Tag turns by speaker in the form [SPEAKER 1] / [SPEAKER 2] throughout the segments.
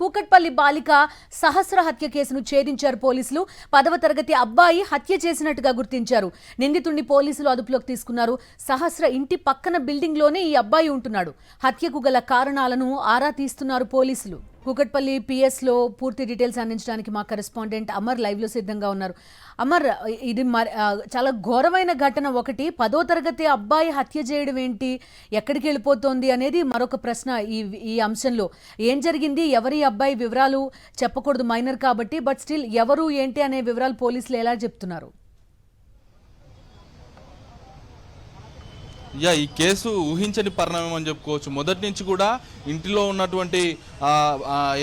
[SPEAKER 1] కూకట్పల్లి బాలిక సహస్ర హత్య కేసును ఛేదించారు పోలీసులు. 10వ తరగతి అబ్బాయి హత్య చేసినట్టుగా గుర్తించారు. నిందితుడిని పోలీసులు అదుపులోకి తీసుకున్నారు. సహస్ర ఇంటి పక్కన బిల్డింగ్ లోనే ఈ అబ్బాయి ఉంటున్నాడు. హత్యకు గల కారణాలను ఆరా తీస్తున్నారు పోలీసులు. కూకట్పల్లి పిఎస్ లో పూర్తి డీటెయిల్స్ అందించడానికి మా కరెస్పాండెంట్ అమర్ లైవ్ లో సిద్ధంగా ఉన్నారు. అమర్, ఇది చాలా ఘోరమైన ఘటన. ఒకటి 10వ తరగతి అబ్బాయి హత్య చేయడం ఏంటి, ఎక్కడికి వెళ్ళిపోతోంది అనేది మరొక ప్రశ్న. ఈ అంశంలో ఏం జరిగింది, ఎవరి అబ్బాయి వివరాలు చెప్పకూడదు, మైనర్ కాబట్టి, బట్ స్టిల్ ఎవరు ఏంటి అనే వివరాలు పోలీసులు ఎలా చెప్తున్నారు?
[SPEAKER 2] ఈ కేసు ఊహించని పరిణామం అని చెప్పుకోవచ్చు. మొదటి నుంచి కూడా ఇంటిలో ఉన్నటువంటి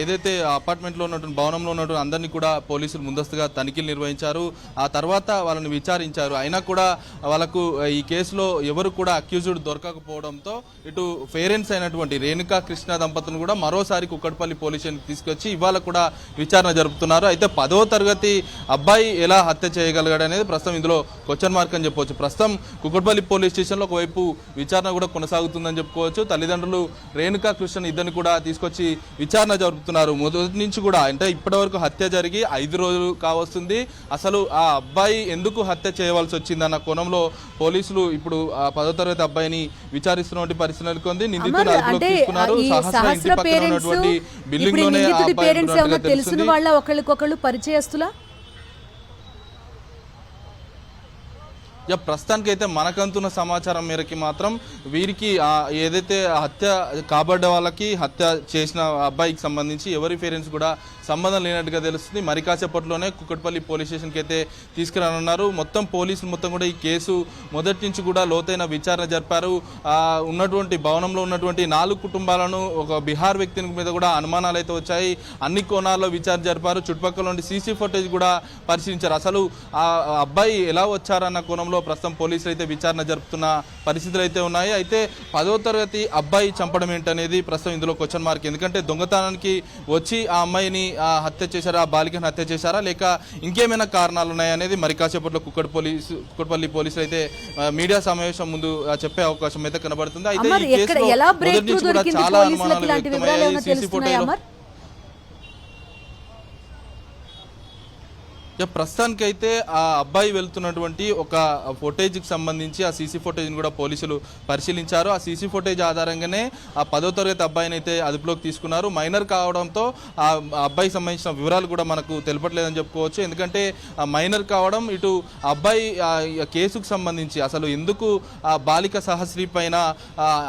[SPEAKER 2] ఏదైతే అపార్ట్మెంట్లో ఉన్నటువంటి భవనంలో ఉన్నటువంటి అందరినీ కూడా పోలీసులు ముందస్తుగా తనిఖీలు నిర్వహించారు. ఆ తర్వాత వాళ్ళని విచారించారు. అయినా కూడా వాళ్ళకు ఈ కేసులో ఎవరు కూడా అక్యూజ్డ్ దొరకకపోవడంతో ఇటు పేరెంట్స్ అయినటువంటి రేణుకా కృష్ణ దంపతులను కూడా మరోసారి కుక్కట్పల్లి పోలీస్ స్టేషన్కి తీసుకొచ్చి ఇవాళ కూడా విచారణ జరుపుతున్నారు. అయితే 10వ తరగతి అబ్బాయి ఎలా హత్య చేయగలిగాడు అనేది ప్రస్తుతం ఇందులో క్వశ్చన్ మార్క్ అని చెప్పవచ్చు. ప్రస్తుతం కుక్కట్పల్లి పోలీస్ స్టేషన్లో ఒకవైపు విచారణ కూడా కొనసాగుతుందని చెప్పుకోవచ్చు. తల్లిదండ్రులు రేణుకా కృష్ణ ఇద్దరిని కూడా తీసుకొచ్చి విచారణ జరుపుతున్నారు. మొదటి నుంచి కూడా అంటే ఇప్పటి వరకు హత్య జరిగి 5 రోజులు కావస్తుంది. అసలు ఆ అబ్బాయి ఎందుకు హత్య చేయవలసి వచ్చిందన్న కోణంలో పోలీసులు ఇప్పుడు 10వ తరగతి అబ్బాయిని విచారిస్తున్న పరిస్థితి నెలకొంది. నిందితులు అదుపులోకి తీసుకున్నారు. సహస్ర ఇంటి పక్కన ఉన్నటువంటి బిల్డింగ్ లోనే ఆ అబ్బాయి
[SPEAKER 1] తెలిసిన వాళ్ళ ఒకళ్ళకొకళ్ళు పరిచయస్తులా?
[SPEAKER 2] ప్రస్తుతానికైతే మనకంతున్న సమాచారం మేరకి మాత్రం వీరికి ఏదైతే హత్య కాబడ్డ వాళ్ళకి హత్య చేసిన అబ్బాయికి సంబంధించి ఎవరి పేరెంట్స్ కూడా సంబంధం లేనట్టుగా తెలుస్తుంది. మరి కాసేపట్లోనే కుక్కట్పల్లి పోలీస్ స్టేషన్కి అయితే తీసుకురానున్నారు. మొత్తం పోలీసులు మొత్తం కూడా ఈ కేసు మొదటి నుంచి కూడా లోతైన విచారణ జరిపారు. ఉన్నటువంటి భవనంలో ఉన్నటువంటి 4 కుటుంబాలను ఒక బీహార్ వ్యక్తిని మీద కూడా అనుమానాలు అయితే వచ్చాయి. అన్ని కోణాల్లో విచారణ జరిపారు. చుట్టుపక్కల నుండి సీసీ ఫుటేజ్ కూడా పరిశీలించారు. అసలు ఆ అబ్బాయి ఎలా వచ్చారన్న కోణంలో ప్రస్తుతం పోలీసులు అయితే విచారణ జరుపుతున్న పరిస్థితులు అయితే ఉన్నాయి. అయితే 10వ తరగతి అబ్బాయి చంపడం ఏంటనేది ప్రస్తుతం ఇందులో క్వశ్చన్ మార్క్. ఎందుకంటే దొంగతనానికి వచ్చి ఆ అమ్మాయిని హత్య చేశారా, ఆ బాలికను హత్య చేశారా, లేక ఇంకేమైనా కారణాలు ఉన్నాయనేది మరి కాసేపట్లో కుక్కట్పల్లి పోలీసులు అయితే మీడియా సమావేశం ముందు చెప్పే అవకాశం అయితే కనబడుతుంది. అయితే ఈ కేసులో మొదటి నుంచి కూడా చాలా అనుమానాలు వ్యక్తమయ్యాయి. సీసీ ఫుటేజ్ ప్రస్తుతానికైతే ఆ అబ్బాయి వెళ్తున్నటువంటి ఒక ఫుటేజ్కి సంబంధించి ఆ సీసీ ఫుటేజ్ని కూడా పోలీసులు పరిశీలించారు. ఆ సీసీ ఫుటేజ్ ఆధారంగానే ఆ 10వ తరగతి అబ్బాయిని అయితే అదుపులోకి తీసుకున్నారు. మైనర్ కావడంతో ఆ అబ్బాయికి సంబంధించిన వివరాలు కూడా మనకు తెలపట్లేదని చెప్పుకోవచ్చు. ఎందుకంటే ఆ మైనర్ కావడం, ఇటు అబ్బాయి కేసుకు సంబంధించి అసలు ఎందుకు ఆ బాలిక సహస్రి పైన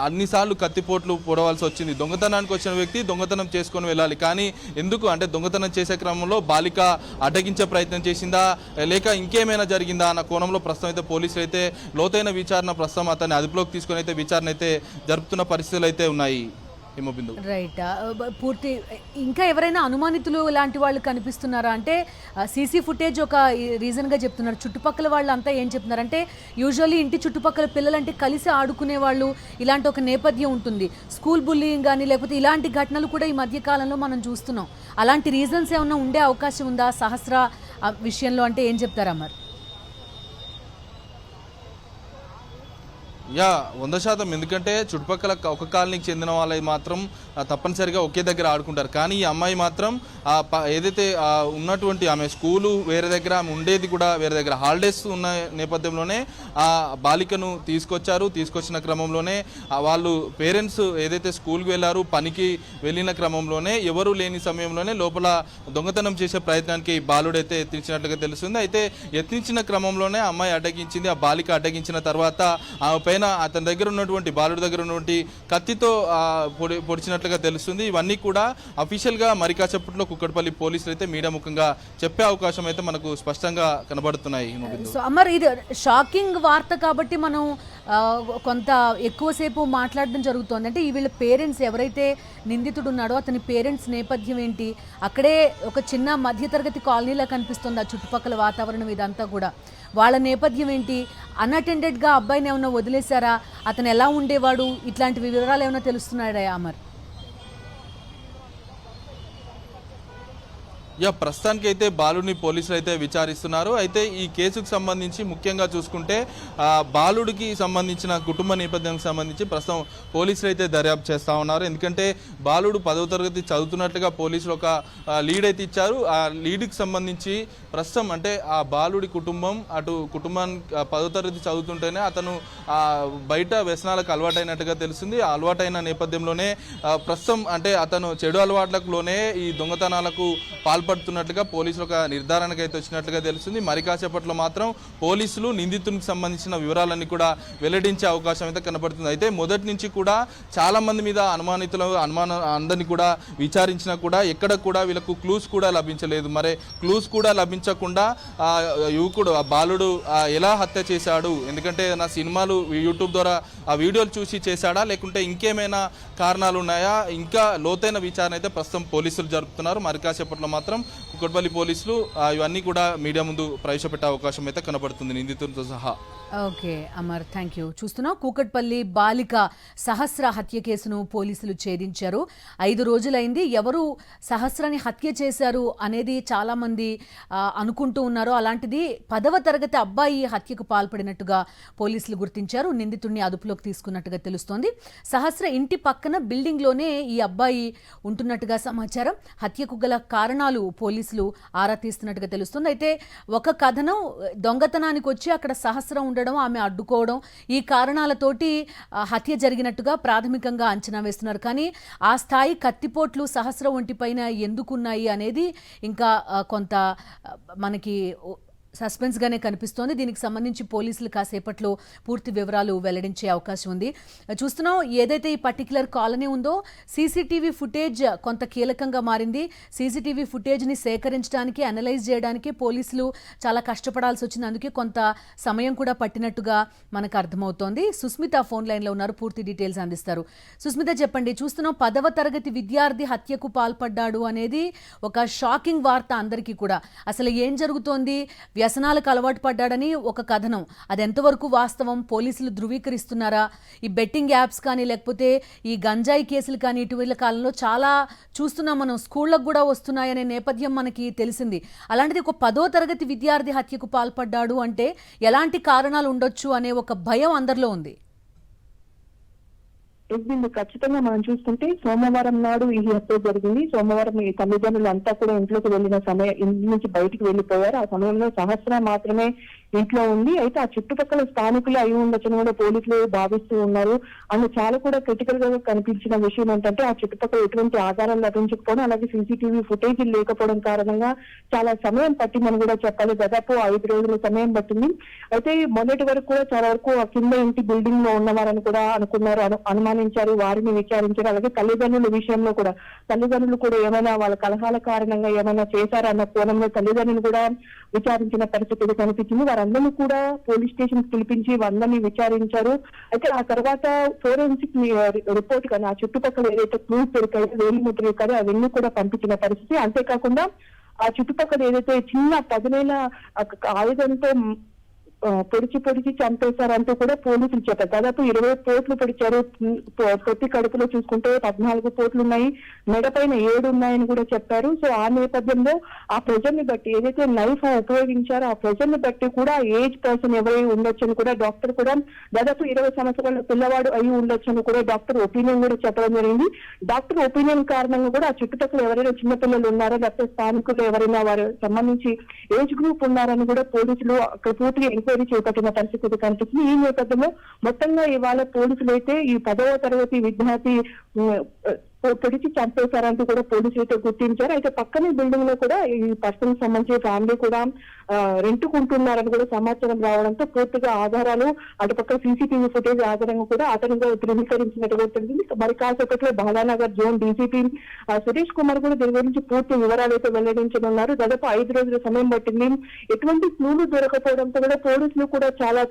[SPEAKER 2] అన్నిసార్లు కత్తిపోట్లు పొడవలసి వచ్చింది. దొంగతనానికి వచ్చిన వ్యక్తి దొంగతనం చేసుకొని వెళ్ళాలి, కానీ ఎందుకు అంటే దొంగతనం చేసే క్రమంలో బాలిక అడ్డగించే ప్రయత్నం చేసిందా, లేక ఇంకేమైనా జరిగిందా అన్న కోణంలో ప్రస్తుతం అయితే పోలీసులు అయితే లోతైన విచారణ ప్రస్తుతం అతన్ని అదుపులోకి తీసుకొని అయితే విచారణ అయితే జరుపుతున్న పరిస్థితులు అయితే ఉన్నాయి.
[SPEAKER 1] రైట్, పూర్తి ఇంకా ఎవరైనా అనుమానితులు లాంటి వాళ్ళు కనిపిస్తున్నారా? అంటే సీసీ ఫుటేజ్ ఒక రీజన్గా చెప్తున్నారు. చుట్టుపక్కల వాళ్ళు అంతా ఏం చెప్తున్నారు అంటే, యూజువల్లీ ఇంటి చుట్టుపక్కల పిల్లలంటే కలిసి ఆడుకునే వాళ్ళు, ఇలాంటి ఒక నేపథ్యం ఉంటుంది. స్కూల్ బుల్లింగ్ కానీ లేకపోతే ఇలాంటి ఘటనలు కూడా ఈ మధ్య కాలంలో మనం చూస్తున్నాం. అలాంటి రీజన్స్ ఏమన్నా ఉండే అవకాశం ఉందా సహస్ర విషయంలో? అంటే ఏం చెప్తారా మరి?
[SPEAKER 2] 100%. ఎందుకంటే చుట్టుపక్కల ఒక కాలనీకి చెందిన వాళ్ళు మాత్రం తప్పనిసరిగా ఒకే దగ్గర ఆడుకుంటారు. కానీ ఈ అమ్మాయి మాత్రం ఏదైతే ఉన్నటువంటి ఆమె స్కూలు వేరే దగ్గర, ఆమె ఉండేది కూడా వేరే దగ్గర, హాలిడేస్ ఉన్న నేపథ్యంలోనే ఆ బాలికను తీసుకొచ్చిన క్రమంలోనే వాళ్ళు పేరెంట్స్ ఏదైతే స్కూల్కి వెళ్ళారు, పనికి వెళ్ళిన క్రమంలోనే ఎవరు లేని సమయంలోనే లోపల దొంగతనం చేసే ప్రయత్నానికి బాలుడైతే యత్నించినట్లుగా తెలుస్తుంది. అయితే యత్నించిన క్రమంలోనే అమ్మాయి అడ్డగించింది. ఆ బాలిక అడ్డగించిన తర్వాత ఆమె పైన అతని దగ్గర ఉన్నటువంటి బాలుడి దగ్గర ఉన్నటువంటి కత్తితో పొడిచినట్లుగా తెలుస్తుంది. ఇవన్నీ కూడా అఫీషియల్గా మరి కాసేపట్లో కుక్కట్పల్లి పోలీసులు అయితే మీడియా ముఖంగా చెప్పే అవకాశం అయితే మనకు స్పష్టంగా కనబడుతున్నాయి.
[SPEAKER 1] ఇది షాకింగ్ వార్త కాబట్టి మనం కొంత ఎక్కువసేపు మాట్లాడడం జరుగుతుంది. అంటే వీళ్ళ పేరెంట్స్ ఎవరైతే నిందితుడు ఉన్నాడో అతని పేరెంట్స్ నేపథ్యం ఏంటి, అక్కడే ఒక చిన్న మధ్యతరగతి కాలనీలా కనిపిస్తుంది ఆ చుట్టుపక్కల వాతావరణం ఇదంతా కూడా. వాళ్ళ నేపథ్యం ఏంటి, అన్అటెండెడ్గా అబ్బాయిని ఏమైనా వదిలేశారా, అతను ఎలా ఉండేవాడు, ఇట్లాంటి వివరాలు ఏమైనా తెలుస్తున్నాయా అమర్?
[SPEAKER 2] ప్రస్తుతానికి అయితే బాలుడిని పోలీసులు అయితే విచారిస్తున్నారు. అయితే ఈ కేసుకు సంబంధించి ముఖ్యంగా చూసుకుంటే బాలుడికి సంబంధించిన కుటుంబ నేపథ్యానికి సంబంధించి ప్రస్తుతం పోలీసులు అయితే దర్యాప్తు చేస్తూ ఉన్నారు. ఎందుకంటే బాలుడు 10వ తరగతి చదువుతున్నట్లుగా పోలీసులు ఒక లీడ్ అయితే ఇచ్చారు. ఆ లీడ్కి సంబంధించి ప్రస్తుతం అంటే ఆ బాలుడి కుటుంబం అటు కుటుంబానికి 10వ తరగతి చదువుతుంటేనే అతను బయట వ్యసనాలకు అలవాటైనట్టుగా తెలిసింది. ఆ అలవాటైన నేపథ్యంలోనే ప్రస్తుతం అంటే అతను చెడు అలవాట్లలోనే ఈ దొంగతనాలకు పాల్పడుతున్నట్లుగా పోలీసులు ఒక నిర్ధారణకు అయితే వచ్చినట్లుగా తెలుస్తుంది. మరి కాసేపట్లో మాత్రం పోలీసులు నిందితునికి సంబంధించిన వివరాలన్నీ కూడా వెల్లడించే అవకాశం అయితే కనబడుతుంది. అయితే మొదటి నుంచి కూడా చాలా మంది మీద అందరినీ కూడా విచారించినా కూడా ఎక్కడ కూడా వీళ్ళకు క్లూస్ కూడా లభించలేదు. మరి క్లూస్ కూడా లభించకుండా యువకుడు ఆ బాలుడు ఎలా హత్య చేశాడు, ఎందుకంటే నా సినిమాలు యూట్యూబ్ ద్వారా ఆ వీడియోలు చూసి చేశాడా లేకుంటే ఇంకేమైనా కారణాలు ఉన్నాయా, ఇంకా లోతైన విచారణ అయితే ప్రస్తుతం పోలీసులు జరుపుతున్నారు. మరి కాసేపట్లో మాత్రం కుకట్పల్లి పోలీసులు ఇవన్నీ కూడా మీడియా ముందు ప్రవేశపెట్టే అవకాశం అయితే కనబడుతుంది నిందితులతో సహా.
[SPEAKER 1] Okay Amar, thank you. చూస్తున్నాం కూకట్పల్లి బాలిక సహస్ర హత్య కేసును పోలీసులు ఛేదించారు. 5 రోజులైంది. ఎవరు సహస్రని హత్య చేశారు అనేది చాలా మంది అనుకుంటూ ఉన్నారు. అలాంటిది 10వ తరగతి అబ్బాయి హత్యకు పాల్పడినట్టుగా పోలీసులు గుర్తించారు. నిందితుడిని అదుపులోకి తీసుకున్నట్టుగా తెలుస్తోంది. సహస్ర ఇంటి పక్కన బిల్డింగ్లోనే ఈ అబ్బాయి ఉంటున్నట్టుగా సమాచారం. హత్యకు గల కారణాలు పోలీసులు ఆరా తీస్తున్నట్టుగా తెలుస్తుంది. అయితే ఒక కథనం దొంగతనానికి వచ్చి అక్కడ సహస్రం ఉండడం, ఆమె అడ్డుకోవడం, ఈ కారణాలతోటి హత్య జరిగినట్టుగా ప్రాథమికంగా అంచనా వేస్తున్నారు. కానీ ఆ స్థాయి కత్తిపోట్లు సహస్రం ఒంటిపైన ఎందుకున్నాయి అనేది ఇంకా కొంత మనకి సస్పెన్స్గానే కనిపిస్తోంది. దీనికి సంబంధించి పోలీసులు కాసేపట్లో పూర్తి వివరాలు వెల్లడించే అవకాశం ఉంది. చూస్తున్నాం ఏదైతే ఈ పర్టికులర్ కాలనీ ఉందో సీసీటీవీ ఫుటేజ్ కొంత కీలకంగా మారింది. సీసీటీవీ ఫుటేజ్ని సేకరించడానికి, అనలైజ్ చేయడానికి పోలీసులు చాలా కష్టపడాల్సి వచ్చింది. అందుకే కొంత సమయం కూడా పట్టినట్టుగా మనకు అర్థమవుతోంది. సుస్మిత ఫోన్ లైన్లో ఉన్నారు, పూర్తి డీటెయిల్స్ అందిస్తారు. సుస్మిత చెప్పండి, చూస్తున్నాం 10వ తరగతి విద్యార్థి హత్యకు పాల్పడ్డాడు అనేది ఒక షాకింగ్ వార్త అందరికీ కూడా. అసలు ఏం జరుగుతోంది? వ్యసనాలకు అలవాటు పడ్డాడని ఒక కథనం, అది ఎంతవరకు వాస్తవం? పోలీసులు ధృవీకరిస్తున్నారా? ఈ బెట్టింగ్ యాప్స్ కానీ లేకపోతే ఈ గంజాయి కేసులు కానీ ఇటీవల కాలంలో చాలా చూస్తున్నాం మనం, స్కూళ్ళకు కూడా వస్తున్నాయనే నేపథ్యం మనకి తెలిసింది. అలాంటిది ఒక 10వ తరగతి విద్యార్థి హత్యకు పాల్పడ్డాడు అంటే ఎలాంటి కారణాలు ఉండొచ్చు అనే ఒక భయం అందరిలో ఉంది.
[SPEAKER 3] దీన్ని ఖచ్చితంగా మనం చూస్తుంటే సోమవారం నాడు ఈ హత్య జరిగింది. సోమవారం ఈ తల్లిదండ్రులు అంతా కూడా ఇంట్లోకి వెళ్ళిన సమయం, ఇంటి నుంచి బయటికి వెళ్ళిపోయారు. ఆ సమయంలో సహస్ర మాత్రమే ఇంట్లో ఉంది. అయితే ఆ చుట్టుపక్కల స్థానికులు అయి ఉండొచ్చని కూడా పోలీసులు భావిస్తూ ఉన్నారు. అండ్ చాలా కూడా క్రిటికల్ గా కనిపించిన విషయం ఏంటంటే ఆ చుట్టుపక్కల ఎటువంటి ఆధారాలు లభించకపోవడం, అలాగే సీసీటీవీ ఫుటేజ్ లేకపోవడం కారణంగా చాలా సమయం పట్టిందని కూడా చెప్పాలి. దాదాపు 5 రోజుల సమయం పట్టింది. అయితే మొదటి వరకు కూడా చాలా వరకు ఆ కింద ఇంటి బిల్డింగ్ లో ఉన్నవారని కూడా అనుకున్నారు, అనుమానించారు, వారిని విచారించారు. అలాగే తల్లిదండ్రుల విషయంలో కూడా తల్లిదండ్రులు కూడా ఏమైనా వాళ్ళ కలహాల కారణంగా ఏమైనా చేశారన్న కోణంలో తల్లిదండ్రులు కూడా విచారించిన పరిస్థితి కనిపించింది. వారందరినీ కూడా పోలీస్ స్టేషన్ పిలిపించి వారందరినీ విచారించారు. అయితే ఆ తర్వాత ఫోరెన్సిక్ రిపోర్ట్ కానీ ఆ చుట్టుపక్కల ఏదైతే క్లూస్ దొరికాయో, వేలిముద్ర దొరికాయో అవన్నీ కూడా పంపించిన పరిస్థితి. అంతేకాకుండా ఆ చుట్టుపక్కల ఏదైతే చిన్న పదునైన ఆయుధంతో పొడిచి చంపేశారంటూ కూడా పోలీసులు చెప్పారు. దాదాపు 20 పోట్లు పొడిచారు. పొత్తి కడుపులో చూసుకుంటే 14 పోట్లు ఉన్నాయి, మెడపైన 7 ఉన్నాయని కూడా చెప్పారు. సో ఆ నేపథ్యంలో ఆ ప్రెజర్ ని బట్టి ఏదైతే నైఫ్ ఉపయోగించారో ఆ ప్రెజర్ ని బట్టి కూడా ఏజ్ పర్సన్ ఎవరై ఉండొచ్చని కూడా డాక్టర్ కూడా దాదాపు 20 సంవత్సరాల పిల్లవాడు అయి ఉండొచ్చని కూడా డాక్టర్ ఒపీనియన్ కూడా చెప్పడం జరిగింది. డాక్టర్ ఒపీనియన్ కారణంగా కూడా ఆ చుట్టుపక్కల ఎవరైనా చిన్నపిల్లలు ఉన్నారో లేకపోతే స్థానికులు ఎవరైనా వారు సంబంధించి ఏజ్ గ్రూప్ ఉన్నారని కూడా పోలీసులు అక్కడ పూర్తిగా చేపట్టిన పరిస్థితి కనిపిస్తుంది. ఈ నేపథ్యంలో మొత్తంగా ఇవాళ పోలీసులు అయితే ఈ 10వ తరగతి విద్యార్థి పొడిచి చంపేశారంటూ కూడా పోలీసులు అయితే గుర్తించారు. అయితే పక్కనే బిల్డింగ్ లో కూడా ఈ పర్సన్ సంబంధించిన ఫ్యామిలీ కూడా రెంటుకుంటున్నారని కూడా సమాచారం రావడంతో పూర్తిగా ఆధారాలు అటుపక్క సీసీటీవీ ఫుటేజ్ ఆధారంగా కూడా అతనిగా ధృవీకరించినట్టుగా తెలిసింది. మరి కాసేపట్లో బాలానగర్ జోన్ డీసీపీ సురేష్ కుమార్ కూడా దీని గురించి పూర్తి వివరాలు అయితే వెల్లడించనున్నారు. దాదాపు 5 రోజుల సమయం పట్టింది. ఎటువంటి క్లూలు దొరకపోవడంతో కూడా పోలీసులు కూడా చాలా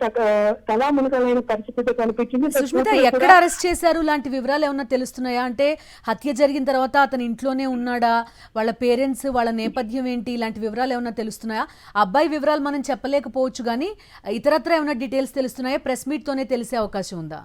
[SPEAKER 3] తలామునకలైన పరిస్థితి కనిపించింది.
[SPEAKER 1] సుష్మిత, ఎక్కడ అరెస్ట్ చేశారు లాంటి వివరాలు ఏమన్నా తెలుస్తున్నాయా? అంటే హత్య జరిగిన తర్వాత అతను ఇంట్లోనే ఉన్నాడా, వాళ్ళ పేరెంట్స్, వాళ్ళ నేపథ్యం ఏంటి, ఇలాంటి వివరాలు ఏమన్నా తెలుస్తున్నాయా? అబ్బాయి వివరాలు మనం చెప్పలేకపోవచ్చు, కానీ ఇతరత్ర ఏమైనా డీటెయిల్స్ తెలుస్తున్నాయా? ప్రెస్ మీట్ తోనే తెలిసే అవకాశం ఉందా?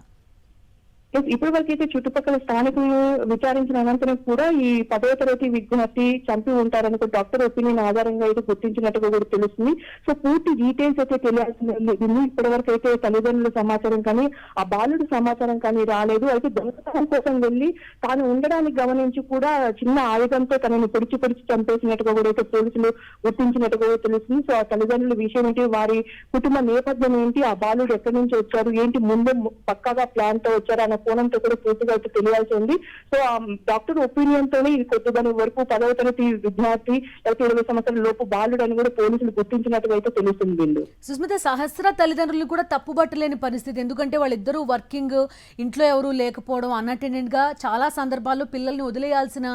[SPEAKER 3] ఇప్పటి వరకు అయితే చుట్టుపక్కల స్థానికులు విచారించిన అనంతరం కూడా ఈ 10వ తరగతి విద్యార్థి చంపి ఉంటారని డాక్టర్ ఒపీనియన్ ఆధారంగా అయితే గుర్తించినట్టుగా కూడా తెలుస్తుంది. సో పూర్తి డీటెయిల్స్ అయితే తెలియాల్సింది. ఇప్పటి వరకు అయితే తల్లిదండ్రుల సమాచారం కానీ ఆ బాలుడు సమాచారం కానీ రాలేదు. అయితే దొంగతనం కోసం వెళ్లి తాను ఉండడానికి గమనించి కూడా చిన్న ఆయుధంతో తనని పొడిచి చంపేసినట్టుగా కూడా అయితే పోలీసులు గుర్తించినట్టుగా కూడా తెలుస్తుంది. సో ఆ తల్లిదండ్రుల విషయం ఏంటి, వారి కుటుంబ నేపథ్యం ఏంటి, ఆ బాలుడు ఎక్కడి నుంచి వచ్చారు, ఏంటి ముందు పక్కాగా ప్లాన్ తో వచ్చారు అన్న కోణంతో కూడా పూర్తిగా అయితే తెలియాల్సి ఉంది. సో ఆ డాక్టర్ ఒపీనియన్ తోనే ఇది కొద్దిదాని వరకు 10వ తరగతి విద్యార్థి లేకపోతే 20 సంవత్సరాల లోపు బాలుడు అని కూడా పోలీసులు గుర్తించినట్టుగా అయితే తెలుస్తుంది. బిందు
[SPEAKER 1] సుస్మిత, సహస్ర తల్లిదండ్రులు కూడా తప్పుబట్టలేని పరిస్థితి. ఎందుకంటే వాళ్ళిద్దరూ వర్కింగ్, ఇంట్లో ఎవరూ లేకపోవడం, అన్అటెండెంట్ గా చాలా సందర్భాల్లో పిల్లల్ని వదిలేయాల్సిన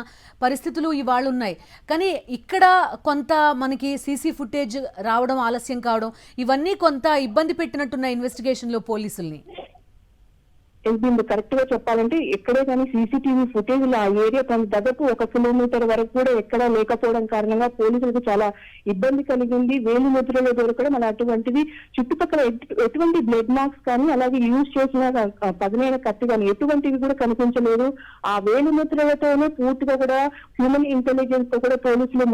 [SPEAKER 1] పరిస్థితులు ఇవాళ ఉన్నాయి. కానీ ఇక్కడ కొంత మనకి సీసీ ఫుటేజ్ రావడం ఆలస్యం కావడం ఇవన్నీ కొంత ఇబ్బంది పెట్టినట్టున్న ఇన్వెస్టిగేషన్ లో పోలీసుల్ని.
[SPEAKER 3] దీన్ని కరెక్ట్ గా చెప్పాలంటే ఎక్కడే కానీ సీసీటీవీ ఫుటేజ్ ఆ ఏరియా దాదాపు 1 కిలోమీటర్ వరకు కూడా ఎక్కడా లేకపోవడం కారణంగా పోలీసులకు చాలా ఇబ్బంది కలిగింది. వేలు ముద్రలో దొరకడం అలా అటువంటిది చుట్టుపక్కల ఎటువంటి బ్లడ్ మార్క్స్ కానీ అలాగే యూజ్ చేసిన పదునైన కత్తి కానీ ఎటువంటివి కూడా కనిపించలేదు. ఆ వేలు ముద్రలతోనే పూర్తిగా కూడా హ్యూమన్ ఇంటెలిజెన్స్ తో కూడా పోలీసులు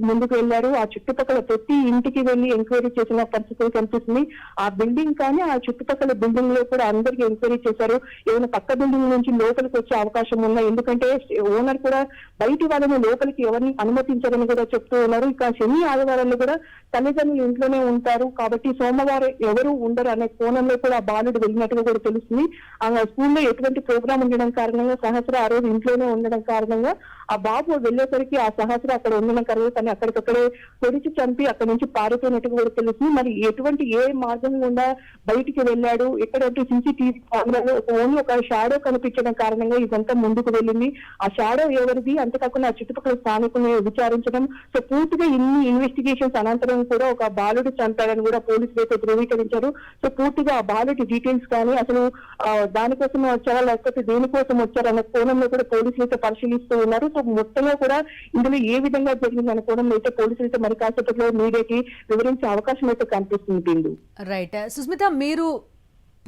[SPEAKER 3] ముందుకు వెళ్లారు. ఆ చుట్టుపక్కల ప్రతి ఇంటికి వెళ్లి ఎంక్వైరీ చేసిన పరిస్థితి కనిపిస్తుంది. ఆ బిల్డింగ్ కానీ ఆ చుట్టుపక్కల బిల్డింగ్ లో కూడా అందరికీ ఎంక్వైరీ చేశారు. ఏమైనా పక్క బిల్డింగ్ నుంచి లోపలికి వచ్చే అవకాశం ఉందా, ఎందుకంటే ఓనర్ కూడా బయటి వాళ్ళని లోపలికి ఎవరిని అనుమతించారని కూడా చెప్తూ ఉన్నారు. ఇక శని ఆదివారాల్లో కూడా తల్లిదండ్రులు ఇంట్లోనే ఉంటారు కాబట్టి సోమవారం ఎవరు ఉండరు అనే కోణంలో కూడా ఆ బాలుడు వెళ్ళినట్టుగా కూడా తెలుస్తుంది. ఆ స్కూల్లో ఎటువంటి ప్రోగ్రామ్ ఉండడం కారణంగా సహస్ర ఆ రోజు ఇంట్లోనే ఉండడం కారణంగా ఆ బాబు వెళ్ళేసరికి ఆ సహస్ర అక్కడ ఉండడం కారణంగా తను అక్కడికక్కడే పొడిచి చంపి అక్కడి నుంచి పారిపోయినట్టుగా కూడా తెలుస్తుంది. మరి ఎటువంటి ఏ మార్గం గుండా బయటికి వెళ్ళాడు, ఎక్కడంటే సీసీటీవీ కెమెరాలో ఓన్లీ ఒక షాడో కనిపించడం కారణంగా ఇదంతా ముందుకు వెళ్ళింది. ఆ షాడో ఎవరిది, అంతేకాకుండా ఆ చుట్టుపక్కల స్థానికులను విచారించడం. సో పూర్తిగా ఇన్ని ఇన్వెస్టిగేషన్స్ అనంతరం కూడా ఒక బాలుడు చంపాడని కూడా పోలీసులు అయితే ధృవీకరించారు. సో పూర్తిగా ఆ బాలుడి డీటెయిల్స్ కానీ అసలు దానికోసం వచ్చారా లేకపోతే దేనికోసం వచ్చారన్న కోణంలో కూడా పోలీసులు అయితే పరిశీలిస్తూ ఉన్నారు. సో మొత్తంగా కూడా ఇందులో ఏ విధంగా జరిగిందన్న కోణంలో అయితే పోలీసులు అయితే మరి కాసేపట్లో మీడియాకి వివరించే అవకాశం అయితే కనిపిస్తుంది. బిందు
[SPEAKER 1] రైట్. సుస్మిత, మీరు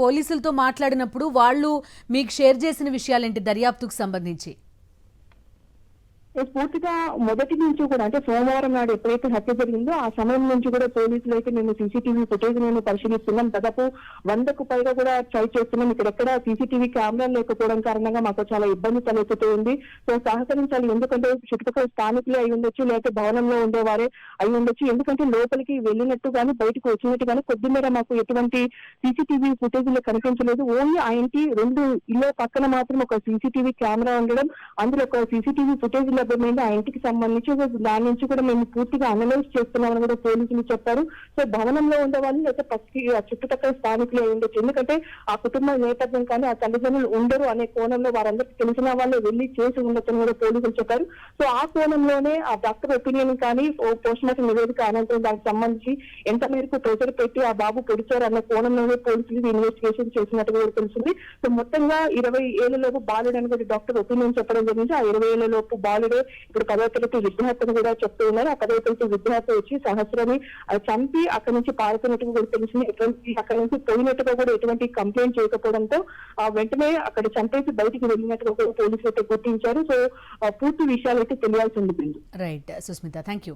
[SPEAKER 1] పోలీసులతో మాట్లాడినప్పుడు వాళ్ళు మీకు షేర్ చేసిన విషయాలేంటి దర్యాప్తుకు సంబంధించి?
[SPEAKER 3] పూర్తిగా మొదటి నుంచి కూడా అంటే సోమవారం నాడు ఎప్పుడైతే హత్య జరిగిందో ఆ సమయం నుంచి కూడా పోలీసులు అయితే మేము సీసీటీవీ ఫుటేజ్ మేము పరిశీలిస్తున్నాం. దాదాపు 100కు పైగా కూడా ట్రై చేస్తున్నాం. ఇక్కడ ఎక్కడ సీసీటీవీ కెమెరాలు లేకపోవడం కారణంగా మాకు చాలా ఇబ్బంది తలెత్తుతూ ఉంది. సో సహకరించాలి, ఎందుకంటే చుట్టుపక్కల స్థానికులే అయి ఉండొచ్చు, లేకపోతే భవనంలో ఉండేవారే అయి ఉండొచ్చు. ఎందుకంటే లోపలికి వెళ్ళినట్టు కానీ బయటకు వచ్చినట్టు కానీ కొద్దిమేర మాకు ఎటువంటి సీసీటీవీ ఫుటేజ్ లో కనిపించలేదు. ఓన్లీ ఆ ఇంటి 2 ఇళ్ళ పక్కన మాత్రం ఒక సీసీటీవీ కెమెరా ఉండడం, అందులో ఒక సీసీటీవీ ఫుటేజ్ లభ్యమైంది. ఆ ఇంటికి సంబంధించి దాని నుంచి కూడా మేము పూర్తిగా అనలైజ్ చేస్తున్నామని కూడా పోలీసులు చెప్పారు. సో భవనంలో ఉండే వాళ్ళు లేకపోతే చుట్టుపక్కల స్థానికులు ఉండొచ్చు, ఎందుకంటే ఆ కుటుంబ నేపథ్యం కానీ ఆ తల్లిదండ్రులు ఉండరు అనే కోణంలో వారందరికీ తెలిసిన వాళ్ళే వెళ్లి చేసి ఉండొచ్చని కూడా పోలీసులు చెప్పారు. సో ఆ కోణంలోనే ఆ డాక్టర్ ఒపీనియన్ కానీ పోస్ట్ మార్టం నివేదిక అనంతరం దానికి సంబంధించి ఎంత మేరకు ప్రెజర్ పెట్టి ఆ బాబు పొడిచారు అన్న కోణంలోనే పోలీసులు ఇన్వెస్టిగేషన్ చేసినట్టుగా కూడా తెలిసింది. సో మొత్తంగా 20 ఏళ్లలోపు బాలుడు అని కూడా డాక్టర్ ఒపీనియన్ చెప్పడం జరిగింది. ఆ 20 ఏళ్లలోపు బాలుడు ఇప్పుడు 10వ తరగతి విద్యార్థిని కూడా చెప్తూ ఉన్నారు. ఆ 10వ తరగతి విద్యార్థి వచ్చి సహస్రని చంపి అక్కడి నుంచి పారిపోయినట్టుగా కూడా తెలిసింది. అక్కడి నుంచి పోయినట్టుగా కూడా ఎటువంటి కంప్లైంట్ చేయకపోవడంతో వెంటనే అక్కడ చంపేసి బయటికి వెళ్ళినట్టుగా కూడా పోలీసులు అయితే గుర్తించారు. సో పూర్తి విషయాలు అయితే తెలియాల్సి ఉంది.
[SPEAKER 1] Right Sushmita, thank you.